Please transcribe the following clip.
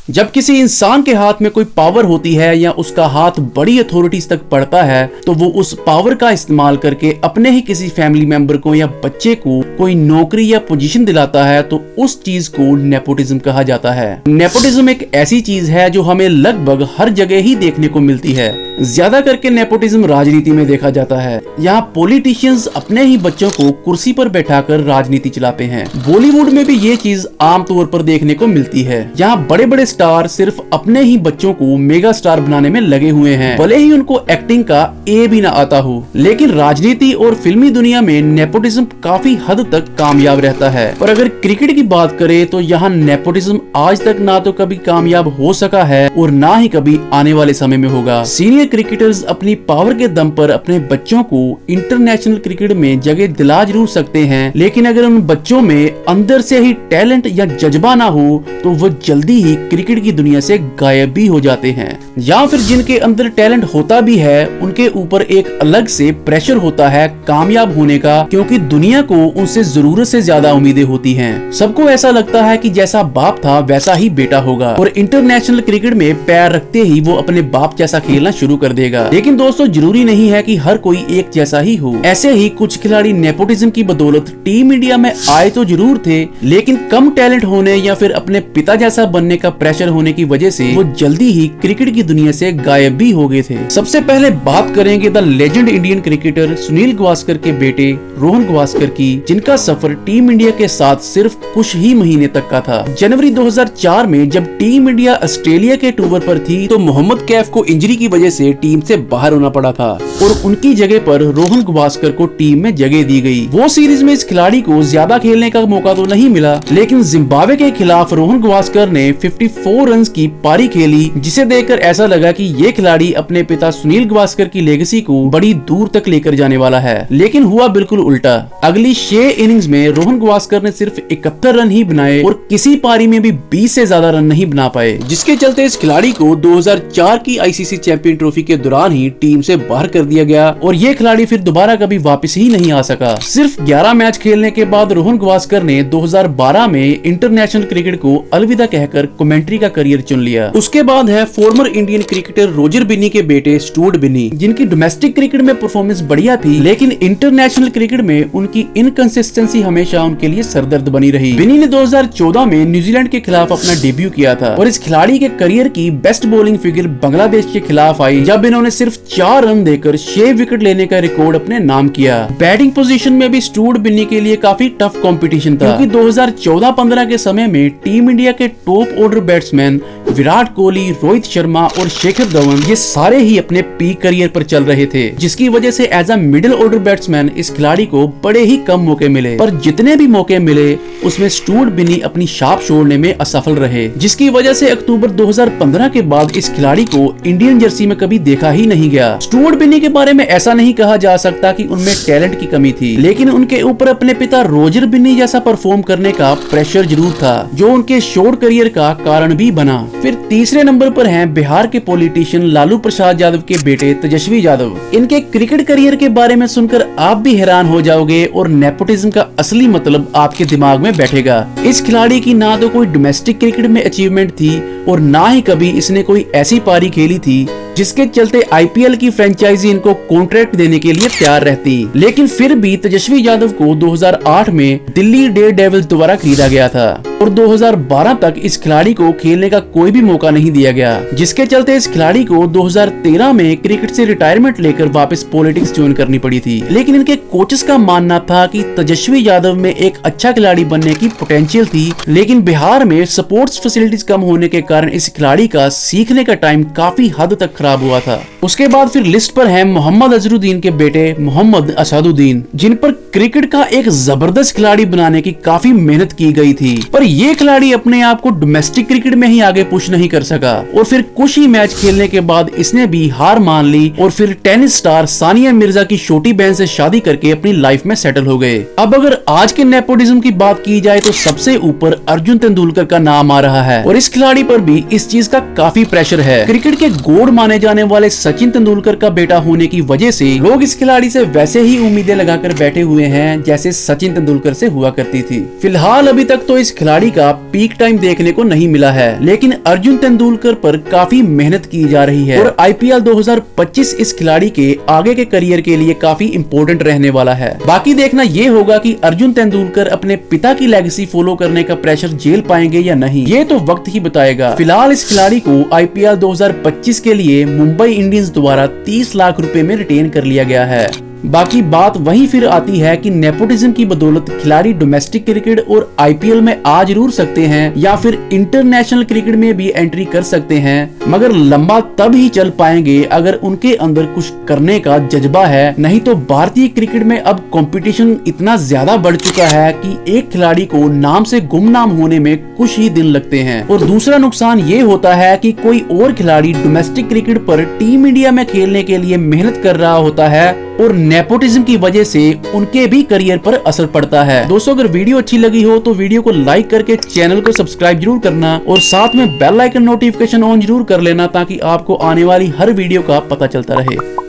जब किसी इंसान के हाथ में कोई पावर होती है या उसका हाथ बड़ी अथॉरिटीज तक पड़ता है तो वो उस पावर का इस्तेमाल करके अपने ही किसी फैमिली मेंबर को या बच्चे को कोई नौकरी या पोजीशन दिलाता है, तो उस चीज को नेपोटिज्म कहा जाता है। नेपोटिज्म एक ऐसी चीज है जो हमें लगभग हर जगह ही देखने को मिलती है। ज्यादा करके नेपोटिज्म राजनीति में देखा जाता है। यहाँ पॉलिटिशियंस अपने ही बच्चों को कुर्सी पर बैठाकर राजनीति चलाते हैं। बॉलीवुड में भी ये चीज आमतौर पर देखने को मिलती है। यहाँ बड़े बड़े स्टार सिर्फ अपने ही बच्चों को मेगा स्टार बनाने में लगे हुए हैं, भले ही उनको एक्टिंग का ए भी ना आता हो। लेकिन राजनीति और फिल्मी दुनिया में नेपोटिज्म काफी हद तक कामयाब रहता है। और अगर क्रिकेट की बात करें तो यहाँ नेपोटिज्म आज तक ना तो कभी कामयाब हो सका है और ना ही कभी आने वाले समय में होगा। सीनियर क्रिकेटर्स अपनी पावर के दम पर अपने बच्चों को इंटरनेशनल क्रिकेट में जगह दिला जरूर सकते हैं, लेकिन अगर उन बच्चों में अंदर से ही टैलेंट या जज्बा ना हो तो वो जल्दी ही क्रिकेट की दुनिया से गायब भी हो जाते हैं। या फिर जिनके अंदर टैलेंट होता भी है उनके ऊपर एक अलग से प्रेशर होता है कामयाब होने का, क्योंकि दुनिया को उनसे जरूरत से ज्यादा उम्मीदें होती हैं। सबको ऐसा लगता है कि जैसा बाप था वैसा ही बेटा होगा और इंटरनेशनल क्रिकेट में पैर रखते ही वो अपने बाप जैसा खेलना शुरू कर देगा। लेकिन दोस्तों जरूरी नहीं है कि हर कोई एक जैसा ही हो। ऐसे ही कुछ खिलाड़ी नेपोटिज्म की बदौलत टीम इंडिया में आए तो जरूर थे, लेकिन कम टैलेंट होने या फिर अपने पिता जैसा बनने का प्रेशर होने की वजह से वो जल्दी ही क्रिकेट की दुनिया से गायब भी हो गए थे। सबसे पहले बात करेंगे the legend Indian cricketer Sunil Gavaskar के बेटे रोहन गावस्कर की, जिनका सफर टीम इंडिया के साथ सिर्फ कुछ ही महीने तक का था। जनवरी 2004 में जब टीम इंडिया ऑस्ट्रेलिया के टूर पर थी तो मोहम्मद कैफ को इंजरी की वजह से टीम से बाहर होना पड़ा था और उनकी जगह पर रोहन गावस्कर को टीम में जगह दी गई। वो सीरीज में इस खिलाड़ी को ज्यादा खेलने का मौका तो नहीं मिला, लेकिन जिम्बाब्वे के खिलाफ रोहन गावस्कर ने 54 रन की पारी खेली, जिसे देखकर ऐसा लगा कि ये खिलाड़ी अपने पिता सुनील गावस्कर की लेगेसी को बड़ी दूर तक लेकर जाने वाला है। लेकिन हुआ बिल्कुल उल्टा। अगली 6 इनिंग्स में रोहन गावस्कर ने सिर्फ 71 रन ही बनाए और किसी पारी में भी 20 से ज्यादा रन नहीं बना पाए, जिसके चलते इस खिलाड़ी को 2004 की आईसीसी चैंपियन ट्रॉफी के दौरान ही टीम से बाहर कर दिया गया और ये खिलाड़ी फिर दोबारा कभी वापस ही नहीं आ सका। सिर्फ 11 मैच खेलने के बाद रोहन गावस्कर ने 2012 में इंटरनेशनल क्रिकेट को अलविदा कहकर कमेंट्री का करियर चुन लिया। उसके बाद है former Indian cricketer Roger Binny के बेटे स्टुअर्ट बिन्नी, जिनकी डोमेस्टिक क्रिकेट में परफॉर्मेंस बढ़िया थी, लेकिन इंटरनेशनल क्रिकेट में उनकी इनकंसिस्टेंसी हमेशा उनके लिए सरदर्द बनी रही। बिन्नी ने 2014 में न्यूजीलैंड के खिलाफ अपना डेब्यू किया था और इस खिलाड़ी के करियर की बेस्ट बॉलिंग फिगर बांग्लादेश के खिलाफ आई, जब इन्होंने सिर्फ 4 रन देकर 6 विकेट लेने का रिकॉर्ड अपने नाम किया। बैटिंग पोजीशन में भी स्टुअर्ट बिन्नी के लिए काफी टफ कंपटीशन था, क्योंकि 2014-15 के समय में टीम इंडिया के top order batsman Virat Kohli, Rohit Sharma और शिखर धवन ये सारे ही अपने पीक करियर पर चल रहे थे, जिसकी वजह से as a middle order batsman इस खिलाड़ी को बड़े ही कम मौके मिले। पर जितने भी मौके मिले उसमें स्टुअर्ट बिन्नी अपनी छाप छोड़ने में असफल रहे, जिसकी वजह से अक्टूबर 2015 के बाद इस खिलाड़ी को इंडियन जर्सी में कभी देखा ही नहीं गया। स्टुअर्ट बिन्नी के बारे में ऐसा नहीं कहा जा सकता कि उनमें टैलेंट की कमी थी, लेकिन उनके ऊपर अपने पिता रोजर बिन्नी जैसा परफॉर्म करने का प्रेशर जरूर था, जो उनके शॉर्ट करियर का कारण भी बना। फिर तीसरे नंबर पर हैं बिहार के पॉलिटिशियन लालू प्रसाद यादव के बेटे तेजस्वी यादव। इनके क्रिकेट करियर के बारे में सुनकर आप भी हैरान हो जाओगे और नेपोटिज्म का असली मतलब आपके दिमाग में बैठेगा। इस खिलाड़ी की ना तो कोई डोमेस्टिक क्रिकेट में अचीवमेंट थी और ना ही कभी इसने कोई ऐसी पारी खेली थी जिसके चलते आईपीएल की फ्रेंचाइजी इनको कॉन्ट्रैक्ट देने के लिए तैयार रहती, लेकिन फिर भी तेजस्वी यादव को 2008 में दिल्ली डेयरडेविल्स द्वारा खरीदा गया था और 2012 तक इस खिलाड़ी को खेलने का कोई भी मौका नहीं दिया गया, जिसके चलते इस खिलाड़ी को 2013 में क्रिकेट से रिटायरमेंट लेकर वापस पॉलिटिक्स ज्वाइन करनी पड़ी थी। लेकिन इनके कोचेस का मानना था कि तेजस्वी यादव में एक अच्छा खिलाड़ी बनने की पोटेंशियल थी, लेकिन बिहार में स्पोर्ट्स फैसिलिटीज कम होने के कारण इस खिलाड़ी का सीखने का टाइम काफी हद तक खराब हुआ था। उसके बाद फिर लिस्ट पर है मोहम्मद अजहरुद्दीन के बेटे मोहम्मद असादुद्दीन, जिन पर क्रिकेट का एक जबरदस्त खिलाड़ी बनाने की काफी मेहनत की गई थी, पर ये खिलाड़ी अपने आप को डोमेस्टिक क्रिकेट में ही आगे पुश नहीं कर सका और फिर कुछ ही मैच खेलने के बाद इसने भी हार मान ली और फिर टेनिस स्टार सानिया मिर्जा की छोटी बहन से शादी करके अपनी लाइफ में सेटल हो गए। अब अगर आज के नेपोटिज्म की बात की जाए तो सबसे ऊपर अर्जुन तेंदुलकर का नाम आ रहा है और इस खिलाड़ी पर भी इस चीज का काफी प्रेशर है। क्रिकेट के गोड माने जाने वाले सचिन तेंदुलकर का बेटा होने की वजह से लोग इस खिलाड़ी से वैसे ही उम्मीदें लगाकर बैठे हुए हैं जैसे सचिन तेंदुलकर से हुआ करती थी। फिलहाल अभी तक तो इस खिलाड़ी खिलाड़ी का पीक टाइम देखने को नहीं मिला है, लेकिन अर्जुन तेंदुलकर पर काफी मेहनत की जा रही है और IPL 2025 इस खिलाड़ी के आगे के करियर के लिए काफी इम्पोर्टेंट रहने वाला है। बाकी देखना ये होगा कि अर्जुन तेंदुलकर अपने पिता की लेगेसी फॉलो करने का प्रेशर झेल पाएंगे या नहीं, ये तो वक्त ही बताएगा। फिलहाल इस खिलाड़ी को IPL 2025 के लिए मुंबई इंडियंस द्वारा 30 लाख रुपए में रिटेन कर लिया गया है। बाकी बात वहीं फिर आती है कि नेपोटिज्म की बदौलत खिलाड़ी डोमेस्टिक क्रिकेट और IPL में आ जरूर सकते हैं या फिर इंटरनेशनल क्रिकेट में भी एंट्री कर सकते हैं, मगर लंबा तब ही चल पाएंगे अगर उनके अंदर कुछ करने का जज्बा है। नहीं तो भारतीय क्रिकेट में अब कंपटीशन इतना ज्यादा बढ़ चुका है कि एक खिलाड़ी को नाम से गुमनाम होने में कुछ ही दिन लगते हैं। और दूसरा नुकसान ये होता है कि कोई और खिलाड़ी डोमेस्टिक क्रिकेट पर टीम इंडिया में खेलने के लिए मेहनत कर रहा होता है और नेपोटिज्म की वजह से उनके भी करियर पर असर पड़ता है। दोस्तों, अगर वीडियो अच्छी लगी हो तो वीडियो को लाइक करके चैनल को सब्सक्राइब जरूर करना और साथ में बेल आइकन नोटिफिकेशन ऑन जरूर कर लेना ताकि आपको आने वाली हर वीडियो का पता चलता रहे।